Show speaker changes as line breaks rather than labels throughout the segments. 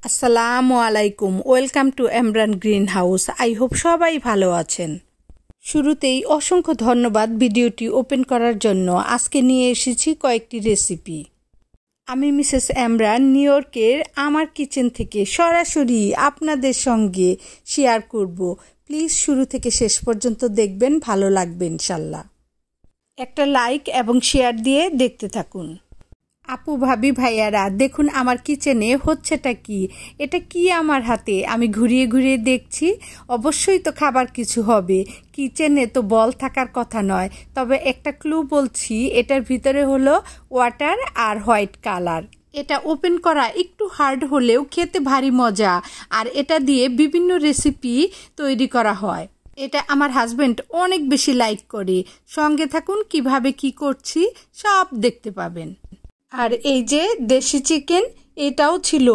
আসসালামু আলাইকুম। Welcome to Emran green house. I hope সবাই ভালো আছেন। শুরুতেই অসংখ্য ধন্যবাদ ভিডিওটি ওপেন করার জন্য। আজকে নিয়ে এসেছি কয়েকটি রেসিপি। আমি মিসেস এমরান নিউ ইয়র্কের আমার কিচেন থেকে সরাসরি আপনাদের সঙ্গে শেয়ার করব। প্লিজ শুরু থেকে শেষ পর্যন্ত দেখবেন, ভালো লাগবে ইনশাল্লাহ। একটা লাইক এবং শেয়ার দিয়ে দেখতে থাকুন। আপু ভাবি ভাইয়ারা, দেখুন আমার কিচেনে হচ্ছেটা কি। এটা কি আমার হাতে আমি ঘুরিয়ে ঘুরিয়ে দেখছি। অবশ্যই তো খাবার কিছু হবে, কিচেনে তো বল থাকার কথা নয়। তবে একটা ক্লু বলছি, এটার ভিতরে হলো ওয়াটার আর হোয়াইট কালার। এটা ওপেন করা একটু হার্ড হলেও খেতে ভারী মজা, আর এটা দিয়ে বিভিন্ন রেসিপি তৈরি করা হয়। এটা আমার হাজবেন্ড অনেক বেশি লাইক করে। সঙ্গে থাকুন, কিভাবে কি করছি সব দেখতে পাবেন। আর এই যে দেশি চিকেন, এটাও ছিল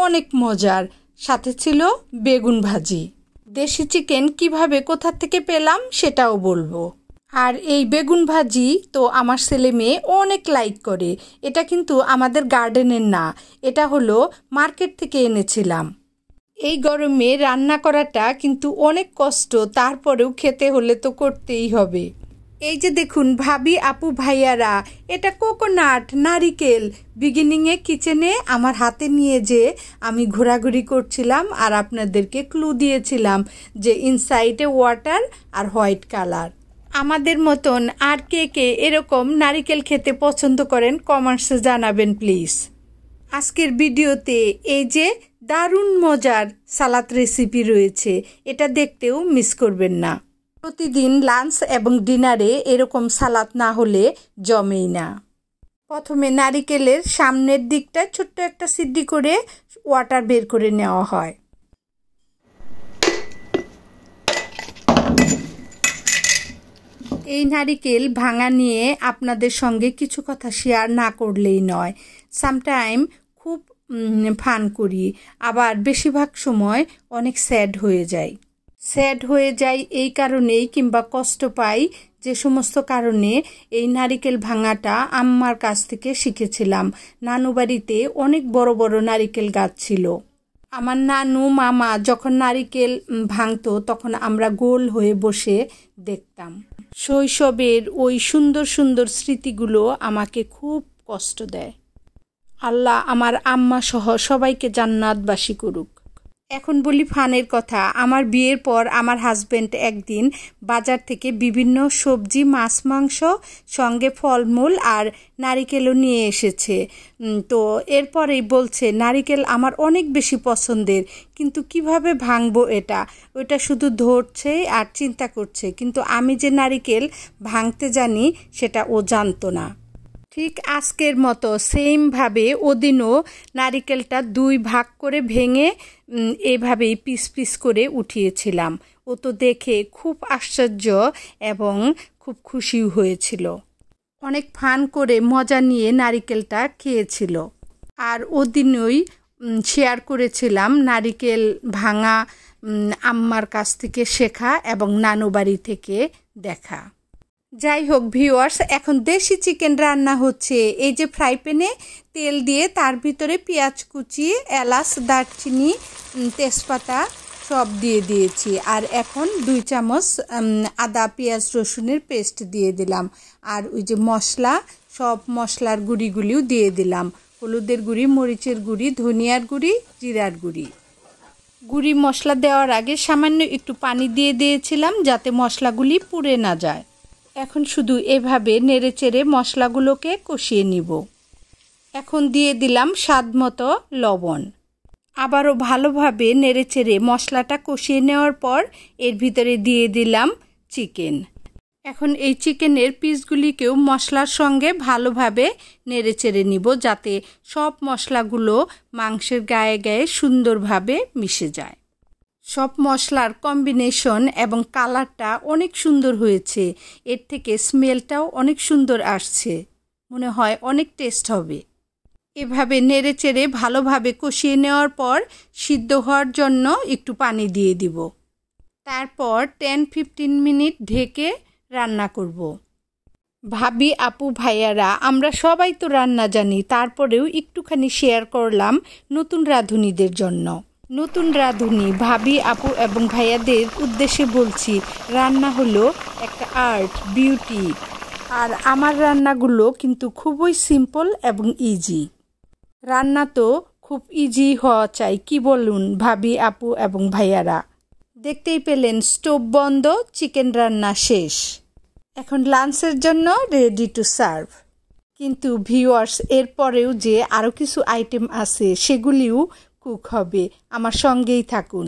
অনেক মজার, সাথে ছিল বেগুন ভাজি। দেশি চিকেন কিভাবে কোথা থেকে পেলাম সেটাও বলবো। আর এই বেগুন ভাজি তো আমার ছেলে মেয়ে অনেক লাইক করে। এটা কিন্তু আমাদের গার্ডেনের না, এটা হলো মার্কেট থেকে এনেছিলাম। এই গরমে রান্না করাটা কিন্তু অনেক কষ্ট, তারপরেও খেতে হলে তো করতেই হবে। এই যে দেখুন ভাবি আপু ভাইয়ারা, এটা কোকোনাট নারিকেল বিগিনিংয়ে কিচেনে আমার হাতে নিয়ে যে আমি ঘোরাঘুরি করছিলাম আর আপনাদেরকে ক্লু দিয়েছিলাম যে ইনসাইডে ওয়াটার আর হোয়াইট কালার। আমাদের মতন আর কে কে এরকম নারিকেল খেতে পছন্দ করেন কমেন্টসে জানাবেন প্লিজ। আজকের ভিডিওতে এই যে দারুণ মজার সালাদ রেসিপি রয়েছে, এটা দেখতেও মিস করবেন না। প্রতিদিন লাঞ্চ এবং ডিনারে এরকম সালাদ না হলে জমেই না। প্রথমে নারিকেলের সামনের দিকটা ছোট্ট একটা সিদ্ধি করে ওয়াটার বের করে নেওয়া হয়। এই নারিকেল ভাঙা নিয়ে আপনাদের সঙ্গে কিছু কথা শেয়ার না করলেই নয়। সামটাইম খুব ফান করি, আবার বেশিরভাগ সময় অনেক স্যাড হয়ে যায় এই কারণেই, কিংবা কষ্ট পাই যে সমস্ত কারণে এই নারিকেল ভাঙাটা আম্মার কাছ থেকে শিখেছিলাম। নানু বাড়িতে অনেক বড় বড় নারিকেল গাছ ছিল। আমার নানু মামা যখন নারিকেল ভাঙতো তখন আমরা গোল হয়ে বসে দেখতাম। শৈশবের ওই সুন্দর সুন্দর স্মৃতিগুলো আমাকে খুব কষ্ট দেয়। আল্লাহ আমার আম্মা সহ সবাইকে জান্নাতবাসী করুক। এখন বলি ফানের কথা। আমার বিয়ের পর আমার হাজবেন্ড একদিন বাজার থেকে বিভিন্ন সবজি, মাছ, মাংস, সঙ্গে ফলমূল আর নারিকেলও নিয়ে এসেছে। তো এরপরেই বলছে নারিকেল আমার অনেক বেশি পছন্দের, কিন্তু কিভাবে ভাঙবো ওটা শুধু ধরছে আর চিন্তা করছে। কিন্তু আমি যে নারিকেল ভাঙতে জানি সেটা ও জানতো না। ঠিক আজকের মতো সেমভাবে ওদিনও নারিকেলটা 2 ভাগ করে ভেঙে এভাবেই পিস পিস করে উঠিয়েছিলাম। ও তো দেখে খুব আশ্চর্য এবং খুব খুশিও হয়েছিল। অনেক ফান করে মজা নিয়ে নারিকেলটা খেয়েছিল। আর ওদিনই শেয়ার করেছিলাম নারিকেল ভাঙা আম্মার কাছ থেকে শেখা এবং নানু বাড়ি থেকে দেখা। যাই হোক ভিউয়ার্স, এখন দেশি চিকেন রান্না হচ্ছে। এই যে ফ্রাই প্যানে তেল দিয়ে তার ভিতরে পেঁয়াজ কুচি, এলাচ, দারচিনি, তেজপাতা সব দিয়ে দিয়েছি। আর এখন 2 চামচ আদা পেঁয়াজ রসুনের পেস্ট দিয়ে দিলাম। আর ওই যে মশলা, সব মশলার গুঁড়িগুলিও দিয়ে দিলাম। হলুদের গুঁড়ি, মরিচের গুঁড়ি, ধনিয়ার গুঁড়ি, জিরার গুঁড়ি। গুঁড়ি মশলা দেওয়ার আগে সামান্য একটু পানি দিয়ে দিয়েছিলাম যাতে মশলাগুলি পুড়ে না যায়। এখন শুধু এভাবে নেড়েচেড়ে মশলাগুলোকে কষিয়ে নিব। এখন দিয়ে দিলাম স্বাদ মতো লবণ। আবারও ভালোভাবে নেড়েচেড়ে মশলাটা কষিয়ে নেওয়ার পর এর ভিতরে দিয়ে দিলাম চিকেন। এখন এই চিকেনের পিসগুলিকেও মশলার সঙ্গে ভালোভাবে নেড়েচেড়ে নিব যাতে সব মশলাগুলো মাংসের গায়ে গায়ে সুন্দরভাবে মিশে যায়। সব মশলার কম্বিনেশন এবং কালারটা অনেক সুন্দর হয়েছে। এর থেকে স্মেলটাও অনেক সুন্দর আসছে, মনে হয় অনেক টেস্ট হবে। এভাবে নেড়েচেড়ে ভালোভাবে কষিয়ে নেওয়ার পর সিদ্ধ হওয়ার জন্য একটু পানি দিয়ে দিব। তারপর 10-15 মিনিট ঢেকে রান্না করব। ভাবি আপু ভাইয়ারা আমরা সবাই তো রান্না জানি, তারপরেও একটুখানি শেয়ার করলাম নতুন রাঁধুনিদের জন্য। নতুন রাঁধুনি ভাবি আপু এবং ভাইয়াদের উদ্দেশ্যে বলছি, রান্না হলো একটা আর্ট, বিউটি। আর আমার রান্নাগুলো কিন্তু খুবই সিম্পল এবং ইজি। রান্না তো খুব ইজি হওয়া চাই, কি বলুন ভাবি আপু এবং ভাইয়ারা? দেখতেই পেলেন স্টোভ বন্ধ, চিকেন রান্না শেষ। এখন লাঞ্চের জন্য রেডি টু সার্ভ। কিন্তু ভিউয়ার্স, এরপরেও যে আরও কিছু আইটেম আছে সেগুলিও কুক হবে, আমার সঙ্গেই থাকুন।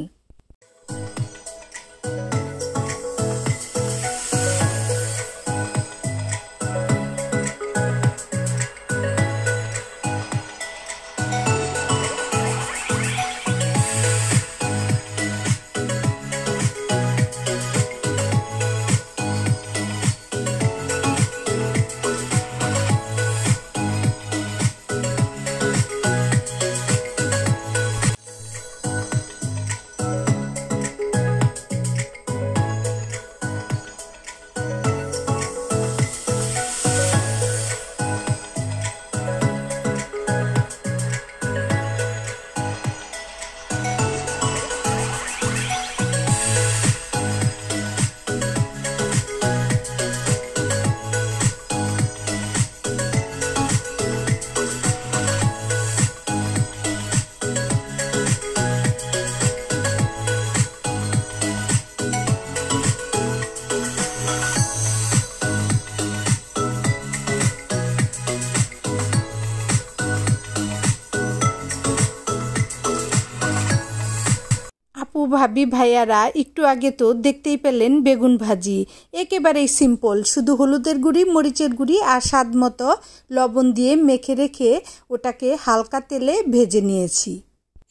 আপু ভাবি ভাইয়ারা একটু আগে তো দেখতেই পেলেন বেগুন ভাজি, একেবারেই সিম্পল, শুধু হলুদের গুঁড়ি, মরিচের গুঁড়ি আর স্বাদ মতো লবণ দিয়ে মেখে রেখে ওটাকে হালকা তেলে ভেজে নিয়েছি।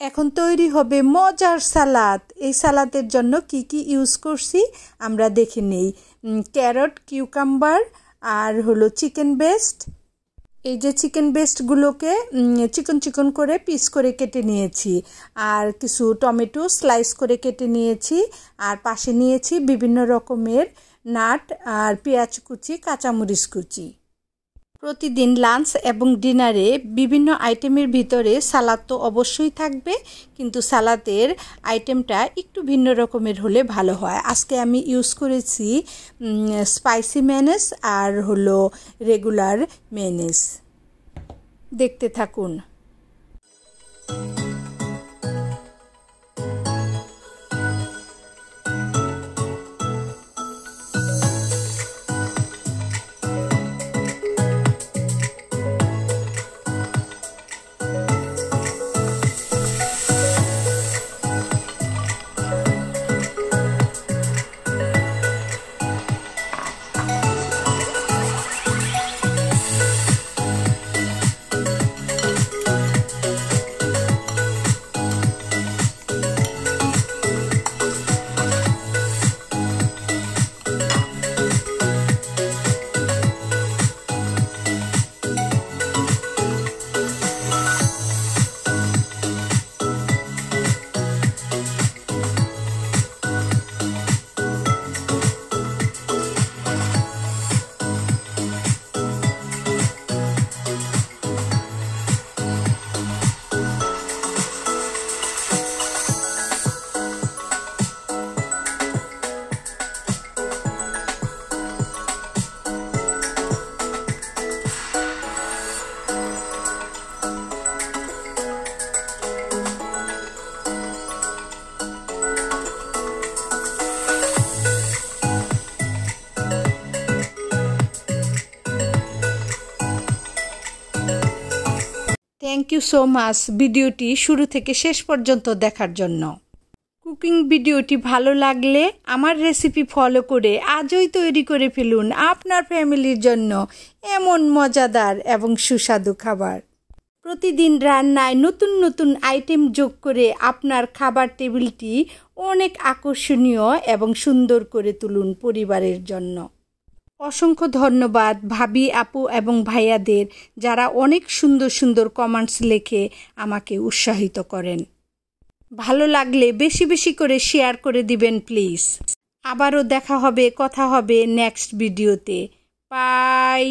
এখন তৈরি হবে মজার সালাদ। এই সালাদের জন্য কি কি ইউজ করছি আমরা দেখে নেই। ক্যারট, কিউকাম্বার আর হলো চিকেন বেস্ট। এই যে চিকেন বেস্টগুলোকে চিকন চিকন করে পিস করে কেটে নিয়েছি, আর কিছু টমেটো স্লাইস করে কেটে নিয়েছি, আর পাশে নিয়েছি বিভিন্ন রকমের নাট আর পেঁয়াজ কুচি, কাঁচামরিচ কুচি। প্রতিদিন লাঞ্চ এবং ডিনারে বিভিন্ন আইটেমের ভিতরে সালাদ তো অবশ্যই থাকবে, কিন্তু সালাদের আইটেমটা একটু ভিন্ন রকমের হলে ভালো হয়। আজকে আমি ইউজ করেছি স্পাইসি মেয়োনেজ আর হলো রেগুলার মেয়োনেজ। দেখতে থাকুন। থ্যাংক ইউ সো মাচ ভিডিওটি শুরু থেকে শেষ পর্যন্ত দেখার জন্য। কুকিং ভিডিওটি ভালো লাগলে আমার রেসিপি ফলো করে আজই তৈরি করে ফেলুন আপনার ফ্যামিলির জন্য এমন মজাদার এবং সুস্বাদু খাবার। প্রতিদিন রান্নায় নতুন নতুন আইটেম যোগ করে আপনার খাবার টেবিলটি অনেক আকর্ষণীয় এবং সুন্দর করে তুলুন পরিবারের জন্য। অসংখ্য ধন্যবাদ ভাবি আপু এবং ভাইয়াদের, যারা অনেক সুন্দর সুন্দর কমেন্টস লিখে আমাকে উৎসাহিত করেন। ভালো লাগলে বেশি বেশি করে শেয়ার করে দিবেন প্লিজ। আবারও দেখা হবে, কথা হবে নেক্সট ভিডিওতে। বাই।